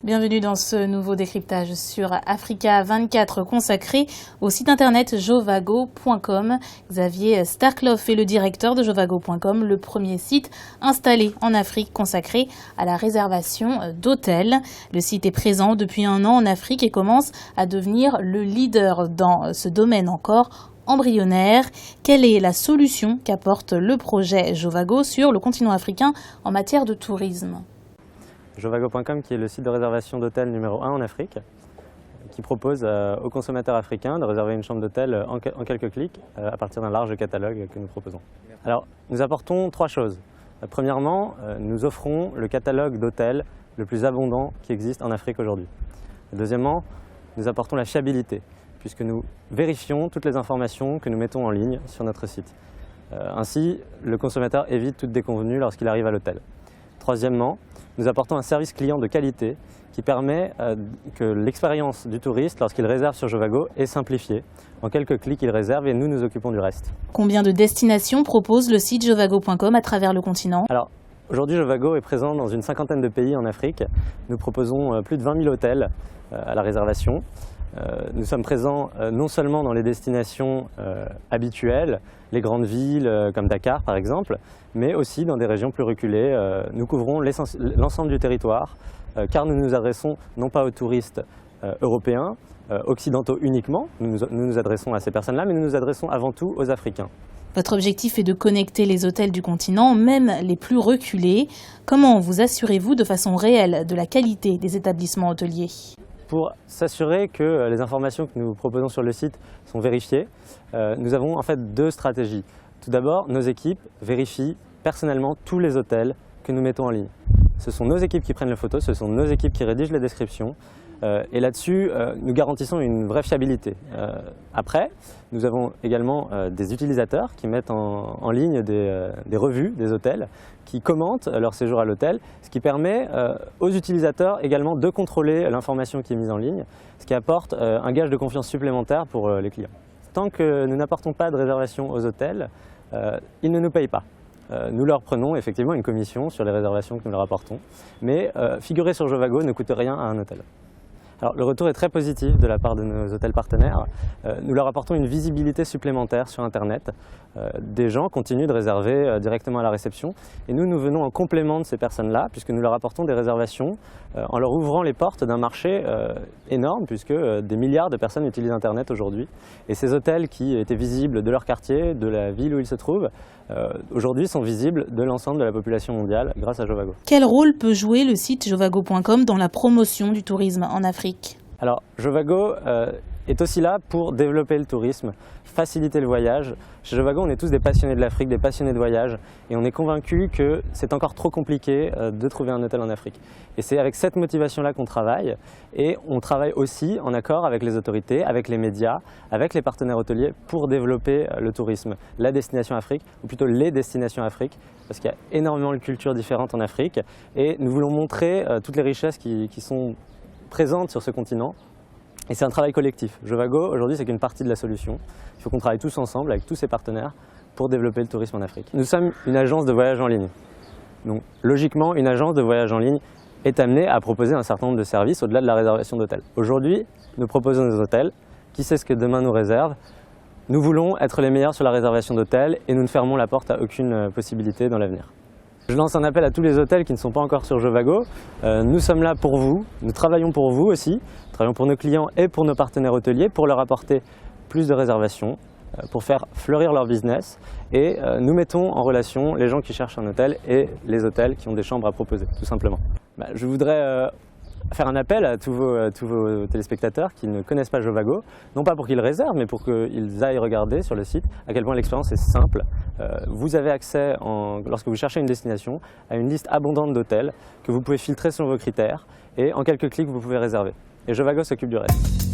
Bienvenue dans ce nouveau décryptage sur Africa 24 consacré au site internet jovago.com. Xavier Starkloff est le directeur de jovago.com, le premier site installé en Afrique consacré à la réservation d'hôtels. Le site est présent depuis 1 an en Afrique et commence à devenir le leader dans ce domaine encore embryonnaire. Quelle est la solution qu'apporte le projet Jovago sur le continent africain en matière de tourisme ? Jovago.com, qui est le site de réservation d'hôtels numéro 1 en Afrique, qui propose aux consommateurs africains de réserver une chambre d'hôtel en quelques clics à partir d'un large catalogue que nous proposons. Alors, nous apportons 3 choses. Premièrement, nous offrons le catalogue d'hôtels le plus abondant qui existe en Afrique aujourd'hui. Deuxièmement, nous apportons la fiabilité, puisque nous vérifions toutes les informations que nous mettons en ligne sur notre site. Ainsi, le consommateur évite toute déconvenue lorsqu'il arrive à l'hôtel. Troisièmement, nous apportons un service client de qualité qui permet que l'expérience du touriste, lorsqu'il réserve sur Jovago, est simplifiée. En quelques clics, il réserve et nous nous occupons du reste. Combien de destinations propose le site jovago.com à travers le continent ? Alors, aujourd'hui, Jovago est présent dans une 50aine de pays en Afrique. Nous proposons plus de 20 000 hôtels à la réservation. Nous sommes présents non seulement dans les destinations habituelles, les grandes villes comme Dakar par exemple, mais aussi dans des régions plus reculées. Nous couvrons l'ensemble du territoire car nous nous adressons non pas aux touristes européens, occidentaux uniquement, nous nous adressons à ces personnes-là, mais nous nous adressons avant tout aux Africains. Votre objectif est de connecter les hôtels du continent, même les plus reculés. Comment vous assurez-vous de façon réelle de la qualité des établissements hôteliers ? Pour s'assurer que les informations que nous proposons sur le site sont vérifiées, nous avons en fait 2 stratégies. Tout d'abord, nos équipes vérifient personnellement tous les hôtels que nous mettons en ligne. Ce sont nos équipes qui prennent les photos, ce sont nos équipes qui rédigent les descriptions. Et là-dessus, nous garantissons une vraie fiabilité. Après, nous avons également des utilisateurs qui mettent en ligne des revues des hôtels, qui commentent leur séjour à l'hôtel, ce qui permet aux utilisateurs également de contrôler l'information qui est mise en ligne, ce qui apporte un gage de confiance supplémentaire pour les clients. Tant que nous n'apportons pas de réservation aux hôtels, ils ne nous payent pas. Nous leur prenons effectivement une commission sur les réservations que nous leur apportons, mais figurer sur Jovago ne coûte rien à un hôtel. Alors, le retour est très positif de la part de nos hôtels partenaires. Nous leur apportons une visibilité supplémentaire sur Internet. Des gens continuent de réserver directement à la réception et nous venons en complément de ces personnes-là puisque nous leur apportons des réservations en leur ouvrant les portes d'un marché énorme puisque des milliards de personnes utilisent Internet aujourd'hui. Et ces hôtels qui étaient visibles de leur quartier, de la ville où ils se trouvent, aujourd'hui sont visibles de l'ensemble de la population mondiale grâce à Jovago. Quel rôle peut jouer le site jovago.com dans la promotion du tourisme en Afrique ? Alors, Jovago est aussi là pour développer le tourisme, faciliter le voyage. Chez Jovago, on est tous des passionnés de l'Afrique, des passionnés de voyage, et on est convaincus que c'est encore trop compliqué de trouver un hôtel en Afrique. Et c'est avec cette motivation-là qu'on travaille, et on travaille aussi en accord avec les autorités, avec les médias, avec les partenaires hôteliers pour développer le tourisme, la destination Afrique, ou plutôt les destinations Afrique, parce qu'il y a énormément de cultures différentes en Afrique, et nous voulons montrer toutes les richesses qui sont présentes sur ce continent. Et c'est un travail collectif. Jovago, aujourd'hui, c'est qu'une partie de la solution. Il faut qu'on travaille tous ensemble, avec tous ces partenaires, pour développer le tourisme en Afrique. Nous sommes une agence de voyage en ligne. Donc, logiquement, une agence de voyage en ligne est amenée à proposer un certain nombre de services au-delà de la réservation d'hôtels. Aujourd'hui, nous proposons des hôtels. Qui sait ce que demain nous réserve ? Nous voulons être les meilleurs sur la réservation d'hôtels et nous ne fermons la porte à aucune possibilité dans l'avenir. Je lance un appel à tous les hôtels qui ne sont pas encore sur Jovago. Nous sommes là pour vous, nous travaillons pour vous aussi, nous travaillons pour nos clients et pour nos partenaires hôteliers pour leur apporter plus de réservations, pour faire fleurir leur business et nous mettons en relation les gens qui cherchent un hôtel et les hôtels qui ont des chambres à proposer, tout simplement. Je voudrais faire un appel à tous vos téléspectateurs qui ne connaissent pas Jovago, non pas pour qu'ils réservent, mais pour qu'ils aillent regarder sur le site à quel point l'expérience est simple. Vous avez accès, lorsque vous cherchez une destination, à une liste abondante d'hôtels que vous pouvez filtrer selon vos critères et en quelques clics vous pouvez réserver. Et Jovago s'occupe du reste.